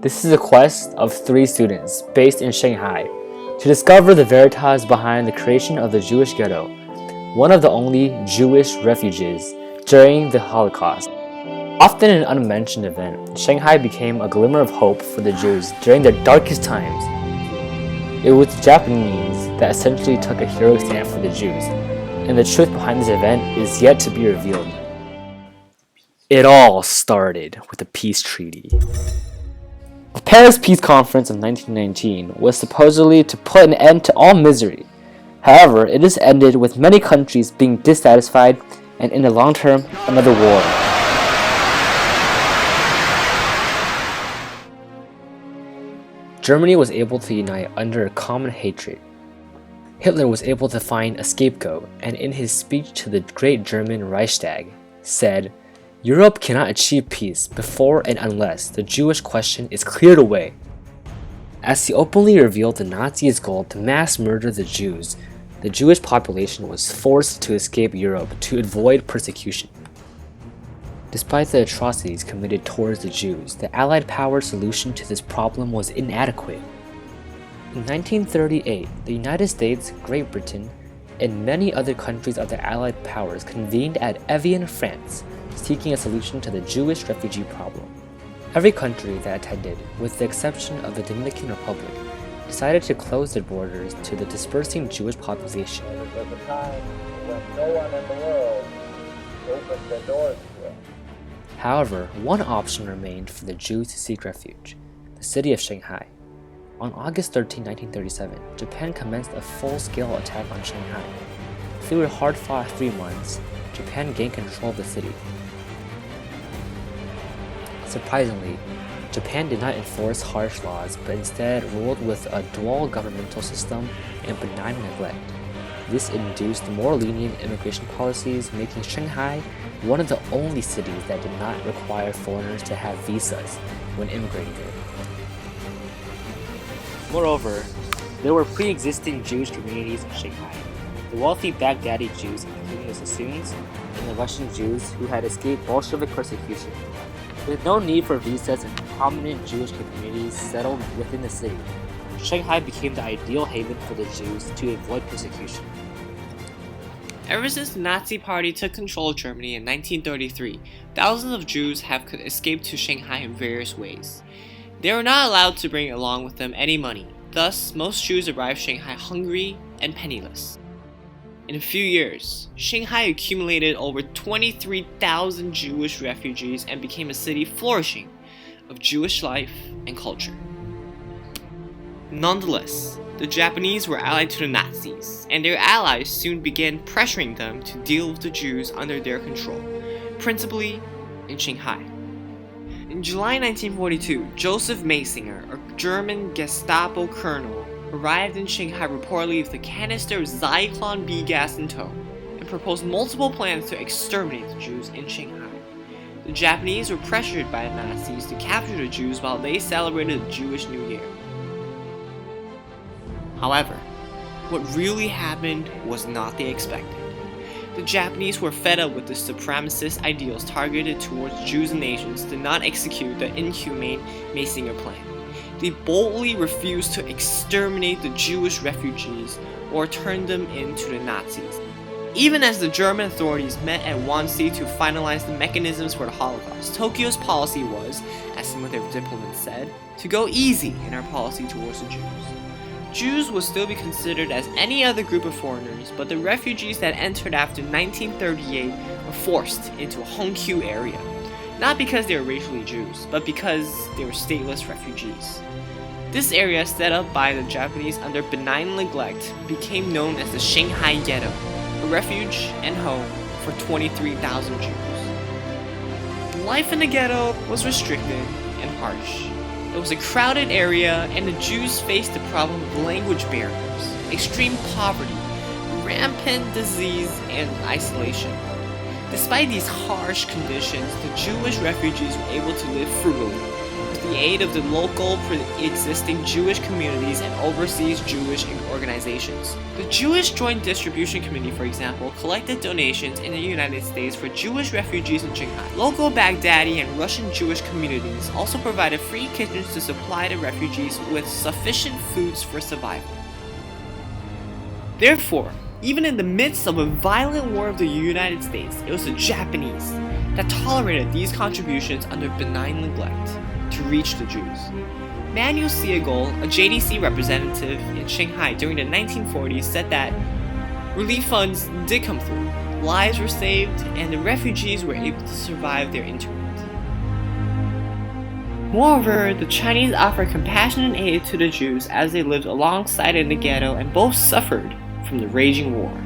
This is a quest of 3 students based in Shanghai to discover the veritas behind the creation of the Jewish ghetto, one of the only Jewish refuges during the Holocaust. Often an unmentioned event, Shanghai became a glimmer of hope for the Jews during their darkest times. It was the Japanese that essentially took a heroic stand for the Jews, and the truth behind this event is yet to be revealed. It all started with the peace treaty. The Paris Peace Conference of 1919 was supposedly to put an end to all misery. However, it has ended with many countries being dissatisfied and in the long term, another war. Germany was able to unite under a common hatred. Hitler was able to find a scapegoat, and in his speech to the Great German Reichstag, said, "Europe cannot achieve peace before and unless the Jewish question is cleared away." As he openly revealed the Nazis' goal to mass murder the Jews, the Jewish population was forced to escape Europe to avoid persecution. Despite the atrocities committed towards the Jews, the Allied powers' solution to this problem was inadequate. In 1938, the United States, Great Britain, and many other countries of the Allied powers convened at Evian, France, seeking a solution to the Jewish refugee problem. Every country that attended, with the exception of the Dominican Republic, decided to close their borders to the dispersing Jewish population. It was a time when no one in the world opened their doors to it. However, one option remained for the Jews to seek refuge: the city of Shanghai. On August 13, 1937, Japan commenced a full-scale attack on Shanghai. Through a hard-fought 3 months, Japan gained control of the city. Surprisingly, Japan did not enforce harsh laws, but instead ruled with a dual governmental system and benign neglect. This induced more lenient immigration policies, making Shanghai one of the only cities that did not require foreigners to have visas when immigrating there. Moreover, there were pre-existing Jewish communities in Shanghai. The wealthy Baghdadi Jews, including the Sassoons, and the Russian Jews who had escaped Bolshevik persecution. With no need for visas and prominent Jewish communities settled within the city, Shanghai became the ideal haven for the Jews to avoid persecution. Ever since the Nazi Party took control of Germany in 1933, thousands of Jews have escaped to Shanghai in various ways. They were not allowed to bring along with them any money. Thus, most Jews arrived Shanghai hungry and penniless. In a few years, Shanghai accumulated over 23,000 Jewish refugees and became a city flourishing of Jewish life and culture. Nonetheless, the Japanese were allied to the Nazis, and their allies soon began pressuring them to deal with the Jews under their control, principally in Shanghai. In July 1942, Joseph Maisinger, a German Gestapo colonel, arrived in Shanghai reportedly with a canister of Zyklon B gas in tow, and proposed multiple plans to exterminate the Jews in Shanghai. The Japanese were pressured by the Nazis to capture the Jews while they celebrated the Jewish New Year. However, what really happened was not the expected. The Japanese were fed up with the supremacist ideals targeted towards Jews and Asians did not execute the inhumane Maisinger plan. They boldly refused to exterminate the Jewish refugees or turn them into the Nazis. Even as the German authorities met at Wannsee to finalize the mechanisms for the Holocaust, Tokyo's policy was, as some of their diplomats said, to go easy in our policy towards the Jews. Jews would still be considered as any other group of foreigners, but the refugees that entered after 1938 were forced into a Hongqiu area, not because they were racially Jews, but because they were stateless refugees. This area, set up by the Japanese under benign neglect, became known as the Shanghai Ghetto, a refuge and home for 23,000 Jews. Life in the ghetto was restricted and harsh. It was a crowded area, and the Jews faced the problem of language barriers, extreme poverty, rampant disease, and isolation. Despite these harsh conditions, the Jewish refugees were able to live frugally, with the aid of the local pre-existing Jewish communities and overseas Jewish organizations. The Jewish Joint Distribution Committee, for example, collected donations in the United States for Jewish refugees in Shanghai. Local Baghdadi and Russian Jewish communities also provided free kitchens to supply the refugees with sufficient foods for survival. Therefore, even in the midst of a violent war of the United States, it was the Japanese that tolerated these contributions under benign neglect to reach the Jews. Manuel Siegel, a JDC representative in Shanghai during the 1940s, said that relief funds did come through, lives were saved, and the refugees were able to survive their internment. Moreover, the Chinese offered compassionate aid to the Jews as they lived alongside in the ghetto and both suffered from the raging war.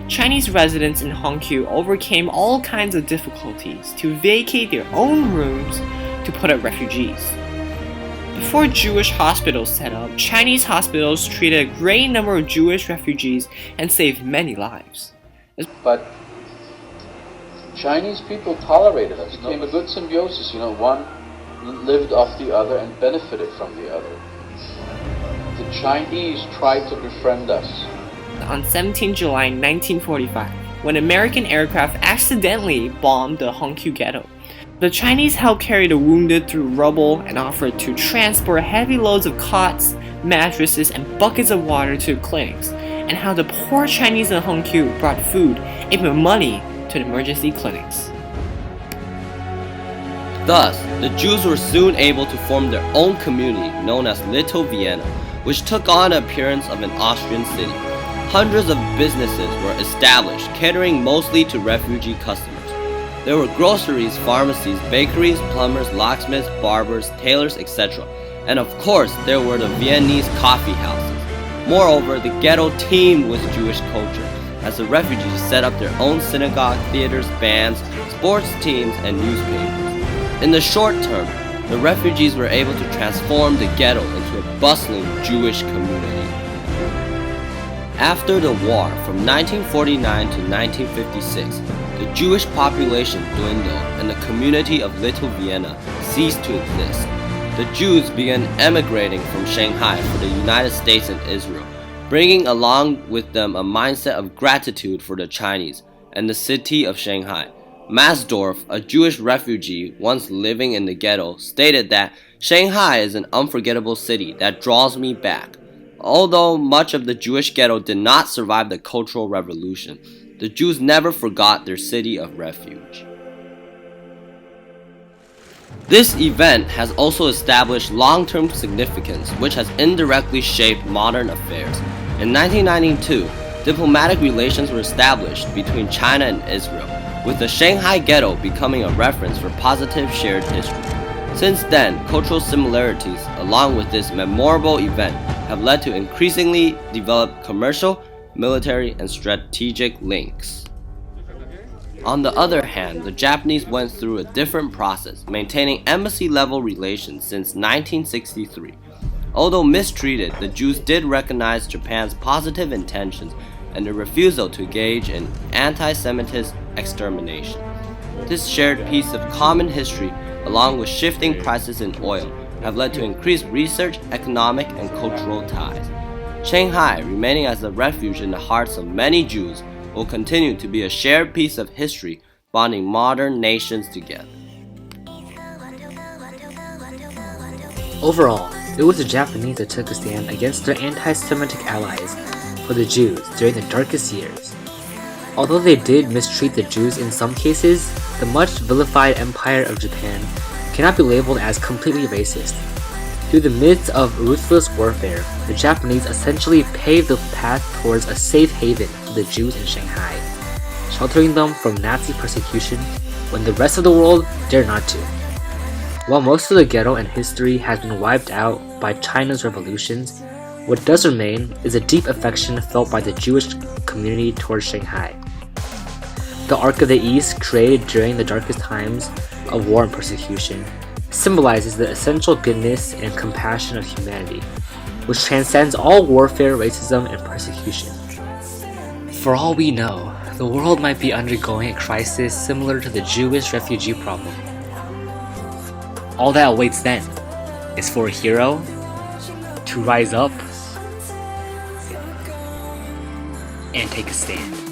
Chinese residents in Hongqiu overcame all kinds of difficulties to vacate their own rooms to put up refugees. Before Jewish hospitals set up, Chinese hospitals treated a great number of Jewish refugees and saved many lives. But Chinese people tolerated us. It became a good symbiosis. One lived off the other and benefited from the other. The Chinese tried to befriend us. On 17 July 1945, when American aircraft accidentally bombed the Hongqiu ghetto, the Chinese helped carry the wounded through rubble and offered to transport heavy loads of cots, mattresses, and buckets of water to clinics, and how the poor Chinese in Hongqiu brought food, even money, to the emergency clinics. Thus, the Jews were soon able to form their own community known as Little Vienna, which took on the appearance of an Austrian city. Hundreds of businesses were established, catering mostly to refugee customers. There were groceries, pharmacies, bakeries, plumbers, locksmiths, barbers, tailors, etc. And of course, there were the Viennese coffee houses. Moreover, the ghetto teemed with Jewish culture, as the refugees set up their own synagogue, theaters, bands, sports teams, and newspapers. In the short term, the refugees were able to transform the ghetto into a bustling Jewish community. After the war, from 1949 to 1956, the Jewish population dwindled and the community of Little Vienna ceased to exist. The Jews began emigrating from Shanghai for the United States and Israel, bringing along with them a mindset of gratitude for the Chinese and the city of Shanghai. Masdorf, a Jewish refugee once living in the ghetto, stated that Shanghai is an unforgettable city that draws me back. Although much of the Jewish ghetto did not survive the Cultural Revolution, the Jews never forgot their city of refuge. This event has also established long-term significance, which has indirectly shaped modern affairs. In 1992, diplomatic relations were established between China and Israel, with the Shanghai ghetto becoming a reference for positive shared history. Since then, cultural similarities, along with this memorable event, have led to increasingly developed commercial, military, and strategic links. On the other hand, the Japanese went through a different process, maintaining embassy-level relations since 1963. Although mistreated, the Jews did recognize Japan's positive intentions and the refusal to engage in anti-Semitist extermination. This shared piece of common history, along with shifting prices in oil, have led to increased research, economic, and cultural ties. Shanghai, remaining as a refuge in the hearts of many Jews, will continue to be a shared piece of history bonding modern nations together. Overall, it was the Japanese that took a stand against their anti-Semitic allies for the Jews during the darkest years. Although they did mistreat the Jews in some cases, the much vilified Empire of Japan cannot be labeled as completely racist. Through the midst of ruthless warfare, the Japanese essentially paved the path towards a safe haven for the Jews in Shanghai, sheltering them from Nazi persecution when the rest of the world dared not to. While most of the ghetto and history has been wiped out by China's revolutions, what does remain is a deep affection felt by the Jewish community towards Shanghai. The Ark of the East, created during the darkest times of war and persecution, symbolizes the essential goodness and compassion of humanity, which transcends all warfare, racism, and persecution. For all we know, the world might be undergoing a crisis similar to the Jewish refugee problem. All that awaits then. is for a hero to rise up and take a stand.